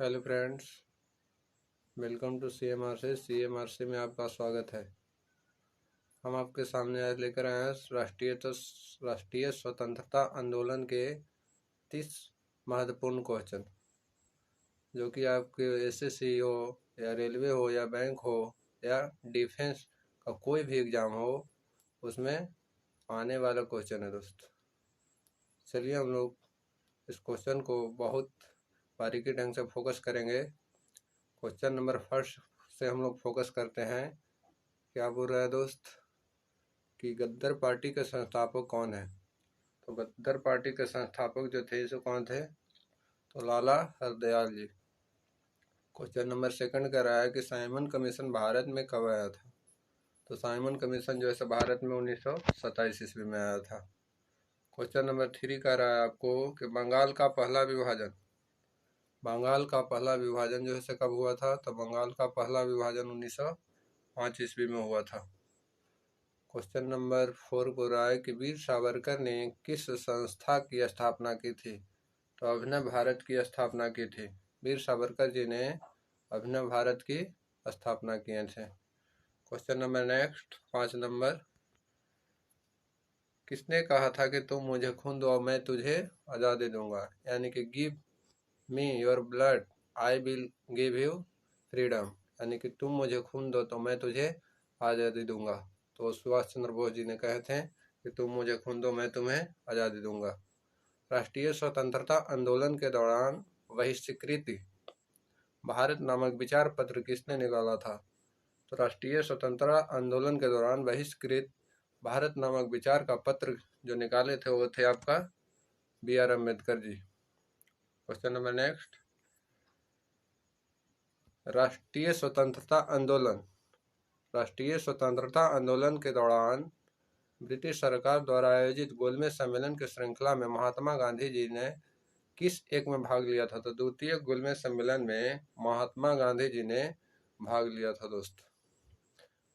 Hello friends, welcome to सीएमआरसी में आपका स्वागत है। हम आपके सामने आज लेकर आए हैं राष्ट्रीय स्वतंत्रता आंदोलन के 30 महत्वपूर्ण क्वेश्चन, जो कि आपके एसएससी हो या रेलवे हो या बैंक हो या डिफेंस का कोई भी एग्ज़ाम हो, उसमें आने वाला क्वेश्चन है दोस्त। चलिए हम लोग इस क्वेश्चन को बहुत बारीकी ढंग से फोकस करेंगे। क्वेश्चन नंबर फर्स्ट से हम लोग फोकस करते हैं। क्या बोल रहा है दोस्त कि गद्दर पार्टी के संस्थापक कौन है? तो गद्दर पार्टी के संस्थापक जो थे सो कौन थे? तो लाला हरदयाल जी। क्वेश्चन नंबर सेकंड कह रहा है कि साइमन कमीशन भारत में कब आया था? तो साइमन कमीशन जो है भारत में 1927 ईस्वी में आया था। क्वेश्चन नंबर थ्री कह रहा है आपको कि बंगाल का पहला विभाजन जो है कब हुआ था? तो बंगाल का पहला विभाजन 1905 ईस्वी में हुआ था। क्वेश्चन नंबर 4 को रहा है कि वीर सावरकर ने किस संस्था की स्थापना की थी? तो अभिनव भारत की स्थापना की थी। वीर सावरकर जी ने अभिनव भारत की स्थापना किए थे। क्वेश्चन नंबर नेक्स्ट 5 नंबर, किसने कहा था कि तुम मुझे खून दो और मैं तुझे आज़ादी दूंगा? यानी कि give me your blood I will give you freedom, यानी कि तुम मुझे खून दो तो मैं तुझे आज़ादी दूंगा। तो सुभाष चंद्र बोस जी ने कहे थे कि तुम मुझे खून दो मैं तुम्हें आज़ादी दूंगा। राष्ट्रीय स्वतंत्रता आंदोलन के दौरान बहिष्कृत भारत नामक विचार पत्र किसने निकाला था? तो राष्ट्रीय स्वतंत्रता आंदोलन के दौरान बहिष्कृत भारत नामक विचार का पत्र जो निकाले थे वो थे आपका BR Ambedkar ji. Question number next, राष्ट्रीय स्वतंत्रता आंदोलन के दौरान ब्रिटिश सरकार द्वारा आयोजित गोलमेज सम्मेलन की श्रृंखला में महात्मा गांधी जी ने किस एक में भाग लिया था? तो द्वितीय गोलमेज सम्मेलन में महात्मा गांधी जी ने भाग लिया था दोस्त।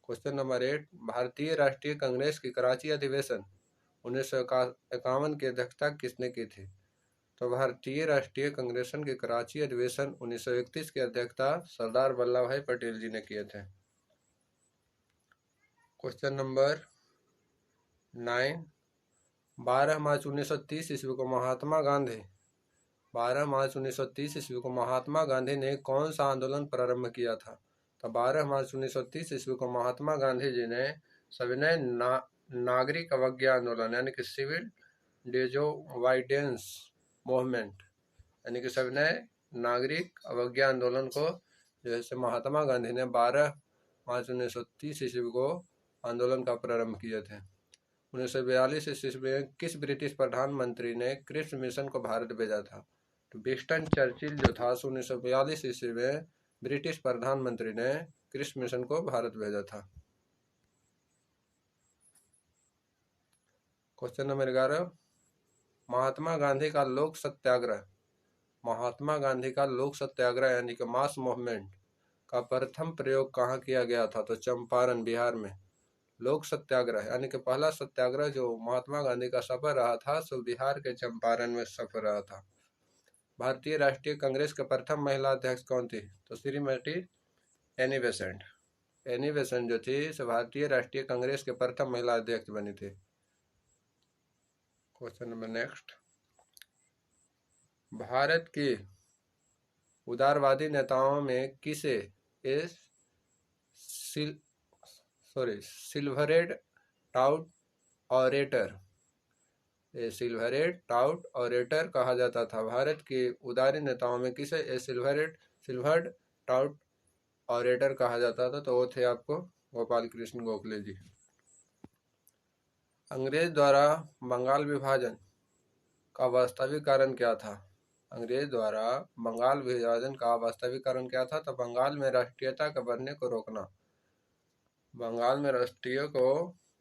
क्वेश्चन नंबर 8, भारतीय राष्ट्रीय कांग्रेस की कराची अधिवेशन 1951 की अध्यक्षता किसने की थी? तो भारतीय राष्ट्रीय कांग्रेस के कराची अधिवेशन 1931 की अध्यक्षता सरदार वल्लभ भाई पटेल जी ने किए थे। क्वेश्चन नंबर 9, 12 मार्च 1930 ईस्वी को महात्मा गांधी ने कौन सा आंदोलन प्रारंभ किया था? तो 12 मार्च 1930 ईस्वी को महात्मा गांधी जी ने सविनय नागरिक अवज्ञा आंदोलन यानी कि सिविल डिसोबीडियंस मूवमेंट यानी कि सविनय नागरिक अवज्ञा आंदोलन को जो है महात्मा गांधी ने 12 मार्च 1930 ईस्वी को आंदोलन का प्रारंभ किए थे। 1942 ईस्वी में किस ब्रिटिश प्रधानमंत्री ने क्रिप्स मिशन को भारत भेजा था? तो विंस्टन चर्चिल जो था 1942 ईस्वी में ब्रिटिश प्रधानमंत्री ने क्रिप्स मिशन को भारत भेजा था। क्वेश्चन नंबर 11, महात्मा गांधी का लोक सत्याग्रह यानी कि मास मूवमेंट का प्रथम प्रयोग कहाँ किया गया था? तो चंपारण बिहार में। लोक सत्याग्रह यानी कि पहला सत्याग्रह जो महात्मा गांधी का सफल रहा था सो बिहार के चंपारण में सफल रहा था। भारतीय राष्ट्रीय कांग्रेस के प्रथम महिला अध्यक्ष कौन थी? तो श्रीमती एनी बेसेंट जो थी सो भारतीय राष्ट्रीय कांग्रेस के प्रथम महिला अध्यक्ष बनी थी। क्वेश्चन नंबर नेक्स्ट, भारत के उदारवादी नेताओं में किसे सिल्वरेड टाउट ऑरेटर कहा जाता था? भारत के उदारी नेताओं में किसे सिल्वर्ड टाउट ऑरेटर कहा जाता था? तो वो थे आपको गोपाल कृष्ण गोखले जी। अंग्रेज द्वारा बंगाल विभाजन का वास्तविक कारण क्या था? तो बंगाल में राष्ट्रीयता के बढ़ने को रोकना।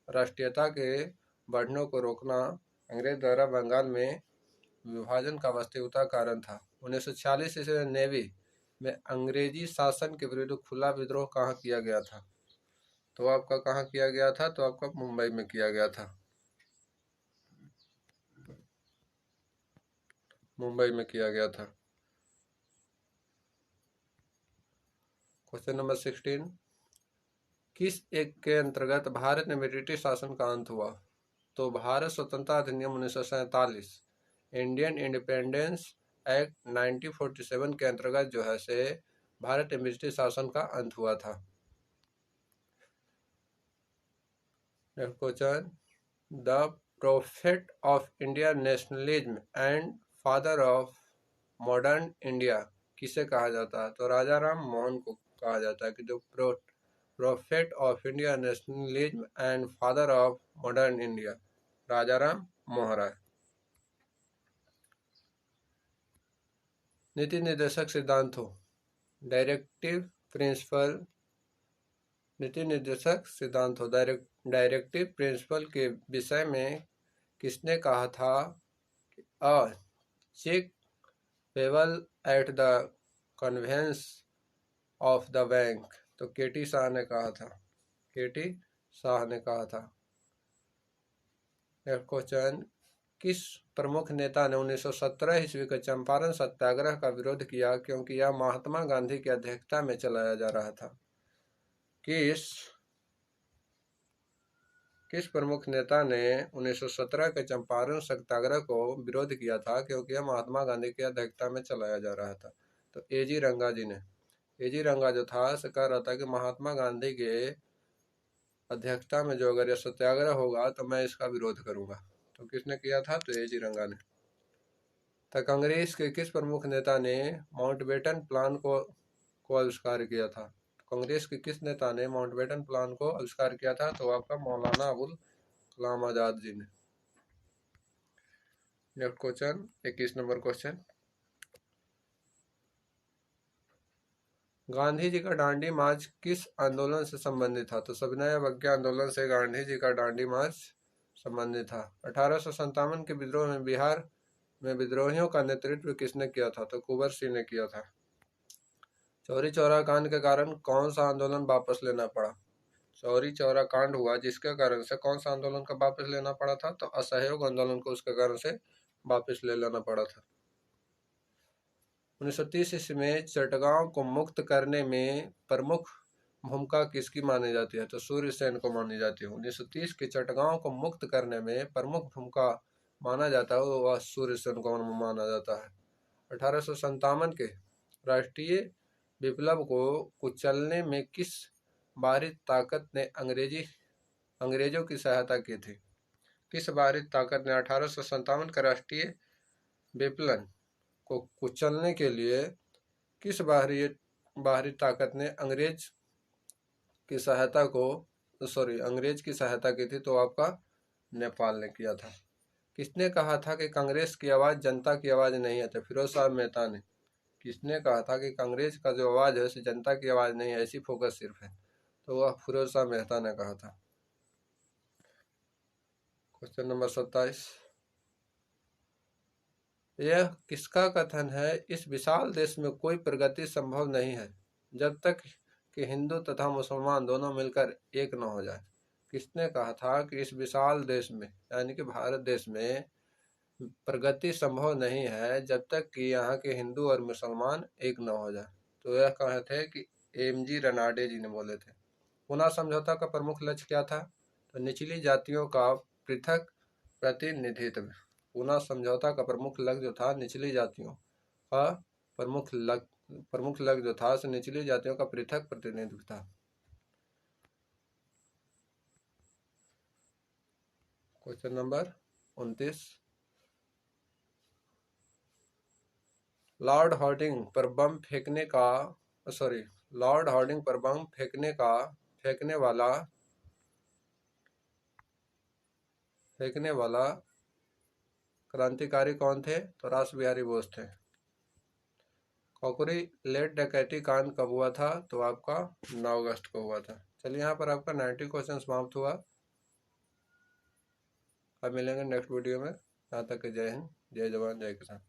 राष्ट्रीयता के बढ़ने को रोकना अंग्रेज द्वारा बंगाल में विभाजन का वास्तविकता कारण था। 1946 ईस्वी में नेवी में अंग्रेजी शासन के विरुद्ध खुला विद्रोह कहाँ किया गया था? तो आपका कहाँ किया गया था? तो आपका मुंबई में किया गया था। क्वेश्चन नंबर 16, किस एक के अंतर्गत भारत में ब्रिटिश शासन का अंत हुआ? तो भारत स्वतंत्रता अधिनियम 1947, इंडियन इंडिपेंडेंस एक्ट 1947 के अंतर्गत जो है से भारत में ब्रिटिश शासन का अंत हुआ था। Next question, the prophet of Indian nationalism and father of modern India किसे कहा जाता है? तो राजा राम मोहन को कहा जाता है कि जो prophet of Indian nationalism and father of modern India, Raja Ram Mohan Roy. नीति निर्देशक सिद्धांतों, डायरेक्टिव प्रिंसिपल, नीति निर्देशक सिद्धांतों डायरेक्टिव प्रिंसिपल के विषय में किसने कहा था? A cheque payable at the convenience of the bank, तो केटी शाह ने कहा था, केटी शाह ने कहा था। नेक्स्ट क्वेश्चन, किस प्रमुख नेता ने 1917 ईस्वी के चंपारण सत्याग्रह का विरोध किया क्योंकि यह महात्मा गांधी की अध्यक्षता में चलाया जा रहा था? किस प्रमुख नेता ने 1917 के चंपारण सत्याग्रह को विरोध किया था क्योंकि यह महात्मा गांधी की अध्यक्षता में चलाया जा रहा था? तो एजी रंगा जी ने। एजी रंगा जो था से कह रहा था कि महात्मा गांधी के अध्यक्षता में जो अगर यह सत्याग्रह होगा तो मैं इसका विरोध करूंगा। तो किसने किया था? तो एजी रंगा ने। तो कांग्रेस के किस प्रमुख नेता ने माउंटबेटन प्लान को आविष्कार किया था? कांग्रेस के किस नेता ने माउंटबेटन प्लान को आविष्कार किया था? तो आपका मौलाना अबुल कलाम आजाद जी ने। Next question, 21 number question, Gandhi ji का दांडी मार्च किस आंदोलन से संबंधित था? तो सविनय अवज्ञा आंदोलन से गांधी जी का दांडी मार्च संबंधित था। 1857 के विद्रोह में बिहार में विद्रोहियों का नेतृत्व किसने किया था? तो कुंवर सिंह ने किया था। चौरी चौरा कांड के कारण कौन सा आंदोलन वापस लेना पड़ा? चौरी चौरा कांड हुआ जिसके कारण से कौन सा आंदोलन का वापस लेना पड़ा था? तो असहयोग आंदोलन को उसके कारण से वापस ले लेना पड़ा था। 1930 ईस्वी में चटगांव को मुक्त करने में प्रमुख भूमिका किसकी मानी जाती है? तो सूर्य सेन को मानी जाती है। 1930 के चटगांव को मुक्त करने में प्रमुख भूमिका माना जाता है वह सूर्य सेन को माना जाता है। 1857 के राष्ट्रीय विप्लव को कुचलने में किस बाहरी ताकत ने अंग्रेजों की सहायता की थी? किस बाहरी ताकत ने 1857 का राष्ट्रीय विप्लव को कुचलने के लिए किस बाहरी ताकत ने अंग्रेज की सहायता की थी? तो आपका नेपाल ने किया था। किसने कहा था कि कांग्रेस की आवाज जनता की आवाज नहीं है? तो फिरोज शाह मेहता ने। किसने कहा था कि कांग्रेस का जो आवाज है उसे जनता की आवाज नहीं है, ऐसी फोकस सिर्फ है? तो वह फिरोज शाह मेहता ने कहा था। क्वेश्चन नंबर 27, यह किसका कथन है? इस विशाल देश में कोई प्रगति संभव नहीं है जब तक कि हिंदू तथा मुसलमान दोनों मिलकर एक न हो जाए। किसने कहा था कि इस विशाल देश में यानी कि भारत देश में प्रगति संभव नहीं है जब तक कि यहाँ के हिंदू और मुसलमान एक न हो जाए? तो यह कहे थे कि एमजी रनाडे जी ने बोले थे। पूना समझौता का प्रमुख लक्ष्य क्या था? तो निचली जातियों का पृथक प्रतिनिधित्व। पूना समझौता का प्रमुख लक्ष्य जो था निचली जातियों का प्रमुख लक्ष्य जो था निचली जातियों का पृथक प्रतिनिधित्व था। क्वेश्चन नंबर 29, लॉर्ड हार्डिंग पर बम फेंकने वाला क्रांतिकारी कौन थे? तो रास बिहारी बोस थे। कॉकरी लेट डकैती कांड कब हुआ था? तो आपका 9 अगस्त को हुआ था। चलिए यहाँ पर आपका 90 क्वेश्चन समाप्त हुआ। अब मिलेंगे नेक्स्ट वीडियो में। यहाँ तक जय हिंद, जय जवान, जय किसान।